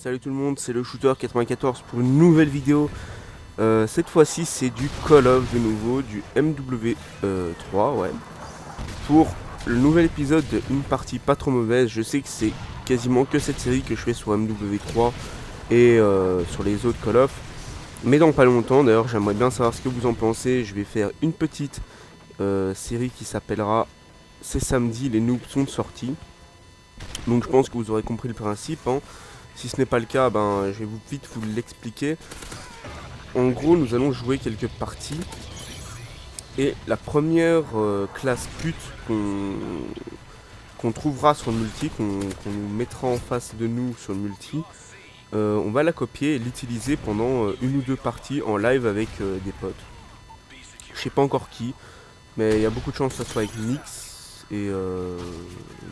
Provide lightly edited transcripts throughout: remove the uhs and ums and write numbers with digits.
Salut tout le monde, c'est le Shooter94 pour une nouvelle vidéo. Cette fois-ci c'est du Call of de nouveau, du MW3, ouais. Pour le nouvel épisode d'une partie pas trop mauvaise. Je sais que c'est quasiment que cette série que je fais sur MW3 et sur les autres Call of. Mais dans pas longtemps, d'ailleurs j'aimerais bien savoir ce que vous en pensez. Je vais faire une petite série qui s'appellera C'est samedi, les noobs sont sortis. Donc je pense que vous aurez compris le principe, hein. Si ce n'est pas le cas, je vais vite vous l'expliquer. En gros, nous allons jouer quelques parties. Et la première classe pute qu'on trouvera sur le multi, qu'on nous mettra en face de nous sur le multi, on va la copier et l'utiliser pendant une ou deux parties en live avec des potes. Je sais pas encore qui, mais il y a beaucoup de chances que ça soit avec Nix et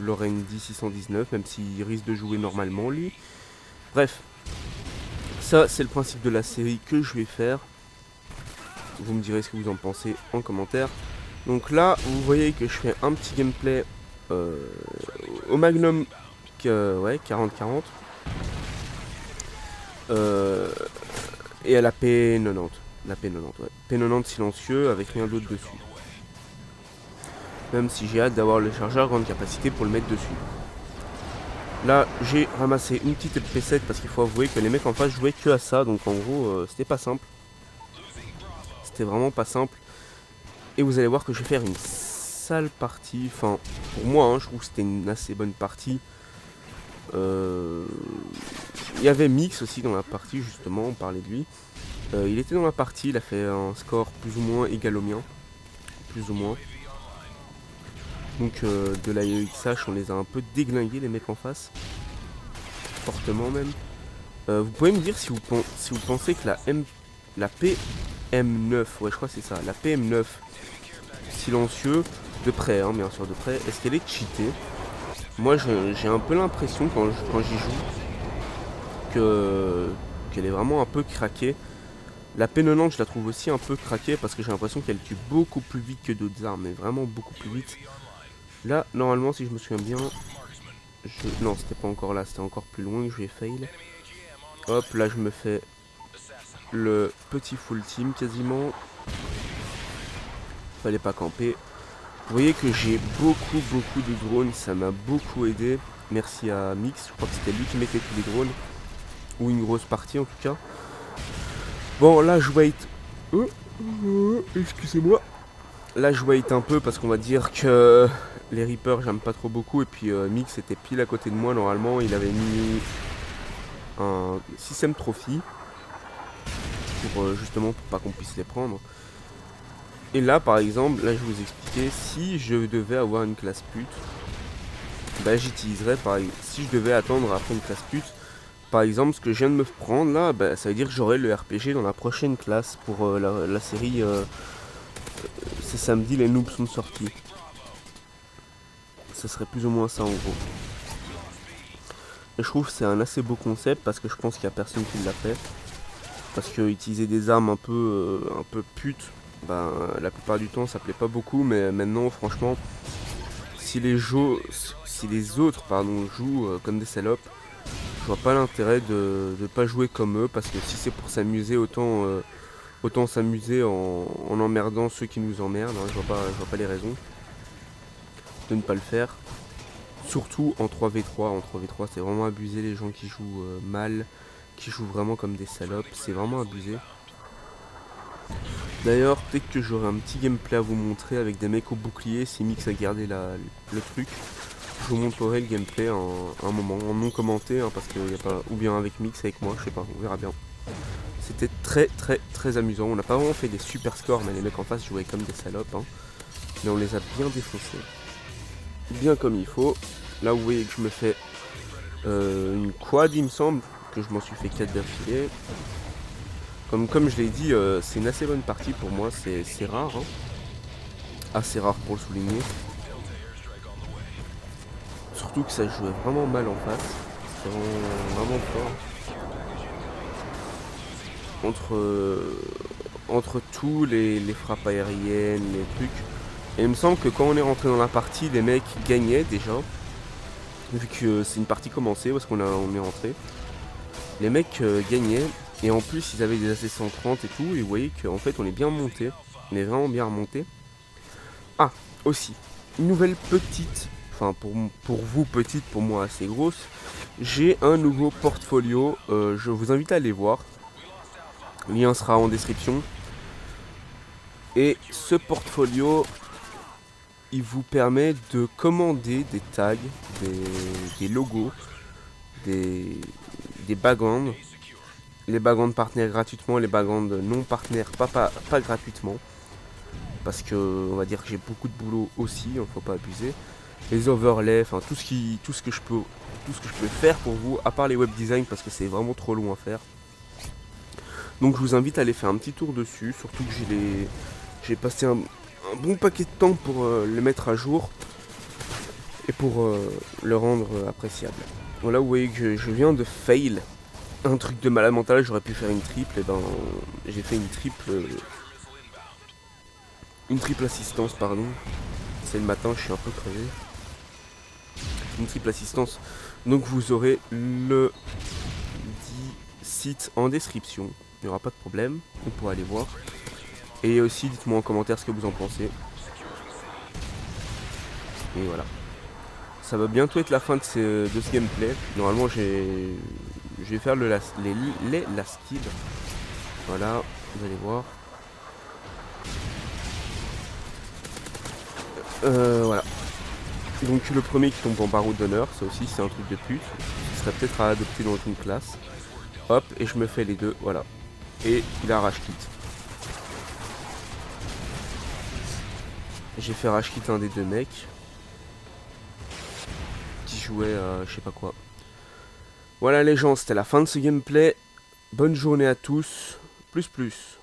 Lorendi 619, même s'il risque de jouer normalement lui. Bref, ça c'est le principe de la série que je vais faire. Vous me direz ce que vous en pensez en commentaire. Donc là, vous voyez que je fais un petit gameplay au Magnum 40-40 et à la P90. La P90, ouais. P90 silencieux avec rien d'autre dessus. Même si j'ai hâte d'avoir le chargeur grande capacité pour le mettre dessus. Là, j'ai ramassé une petite LP7 parce qu'il faut avouer que les mecs en face jouaient que à ça. Donc en gros, c'était pas simple. C'était vraiment pas simple. Et vous allez voir que je vais faire une sale partie. Enfin, pour moi, hein, je trouve que c'était une assez bonne partie. Il y avait Mix aussi dans la partie, justement, on parlait de lui. Il était dans la partie, il a fait un score plus ou moins égal au mien. Plus ou moins. Donc de la EXH, on les a un peu déglingués, les mecs en face. Fortement même. Vous pouvez me dire si vous pensez que la PM9, ouais je crois que c'est ça, la PM9 silencieux, de près, hein, bien sûr de près, est-ce qu'elle est cheatée? Moi j'ai un peu l'impression quand j'y joue qu'elle est vraiment un peu craquée. La P90 je la trouve aussi un peu craquée parce que j'ai l'impression qu'elle tue beaucoup plus vite que d'autres armes, mais vraiment beaucoup plus vite. Là normalement si je me souviens bien, non c'était pas encore là, c'était encore plus loin que je vais fail. Hop là je me fais le petit full team quasiment. Fallait pas camper. Vous voyez que j'ai beaucoup de drones, ça m'a beaucoup aidé. Merci à Mix, je crois que c'était lui qui mettait tous les drones. Ou une grosse partie en tout cas. Bon là je wait. Excusez-moi. Là je wait un peu parce qu'on va dire que les Reapers j'aime pas trop beaucoup. Et puis Mix était pile à côté de moi normalement. Il avait mis un système trophy. Pour justement pour pas qu'on puisse les prendre. Et là par exemple, là je vais vous expliquer, si je devais avoir une classe pute, j'utiliserais si je devais attendre après une classe pute, par exemple ce que je viens de me prendre là, ça veut dire que j'aurai le RPG dans la prochaine classe pour la série c'est samedi, les noobs sont sortis. Ça serait plus ou moins ça en gros. Et je trouve que c'est un assez beau concept parce que je pense qu'il n'y a personne qui l'a fait. Parce que utiliser des armes un peu putes, la plupart du temps ça plaît pas beaucoup, mais maintenant franchement si les autres jouent comme des salopes, je vois pas l'intérêt de pas jouer comme eux, parce que si c'est pour s'amuser autant s'amuser en emmerdant ceux qui nous emmerdent, hein, je vois pas les raisons de ne pas le faire. Surtout en 3v3, c'est vraiment abusé les gens qui jouent mal, qui jouent vraiment comme des salopes, c'est vraiment abusé. D'ailleurs, peut-être que j'aurai un petit gameplay à vous montrer avec des mecs au bouclier, si Mix a gardé le truc. Je vous montrerai le gameplay un moment, en non commenté, hein, parce qu'il n'y a pas, ou bien avec Mix, avec moi, je sais pas, on verra bien. C'était très amusant, on n'a pas vraiment fait des super scores, mais les mecs en face jouaient comme des salopes, hein. Mais on les a bien défoncés. Bien comme il faut. Là vous voyez que je me fais une quad il me semble, que je m'en suis fait 4 d'affilée. Comme je l'ai dit, c'est une assez bonne partie pour moi, c'est rare, hein. Assez rare pour le souligner. Surtout que ça jouait vraiment mal en face. C'était vraiment fort. Entre tous les frappes aériennes, les trucs. Et il me semble que quand on est rentré dans la partie, les mecs gagnaient déjà. Vu que c'est une partie commencée, parce on est rentré. les mecs gagnaient. Et en plus, ils avaient des AC-130 et tout. Et vous voyez qu'en fait, on est bien monté. On est vraiment bien remonté. Ah, aussi, une nouvelle petite, enfin pour vous petite, pour moi assez grosse. J'ai un nouveau portfolio. Je vous invite à aller voir. Le lien sera en description. Et ce portfolio, il vous permet de commander des tags, des logos, des backgrounds. Les backgrounds partenaires gratuitement, les backgrounds non partenaires pas gratuitement. Parce que on va dire que j'ai beaucoup de boulot aussi, hein, faut pas abuser. Les overlays, enfin tout ce que je peux faire pour vous, à part les web design parce que c'est vraiment trop long à faire. Donc je vous invite à aller faire un petit tour dessus, surtout que j'ai passé un bon paquet de temps pour le mettre à jour et pour le rendre appréciable. Voilà, vous voyez que je viens de fail un truc de malade mental, j'aurais pu faire une triple, et ben j'ai fait une triple assistance, pardon. C'est le matin, je suis un peu crevé. Une triple assistance. Donc vous aurez le dit site en description. Il n'y aura pas de problème. On pourra aller voir. Et aussi, dites-moi en commentaire ce que vous en pensez. Et voilà. Ça va bientôt être la fin de ce gameplay. Normalement, je vais faire les last kills. Voilà, vous allez voir. Voilà. Donc le premier qui tombe en barreau d'honneur, ça aussi c'est un truc de pute. Ce serait peut-être à adopter dans une classe. Hop, et je me fais les deux, voilà. Et il a rage quit. J'ai fait rage quit un des deux mecs qui jouait je sais pas quoi. Voilà les gens, c'était la fin de ce gameplay. Bonne journée à tous. Plus plus.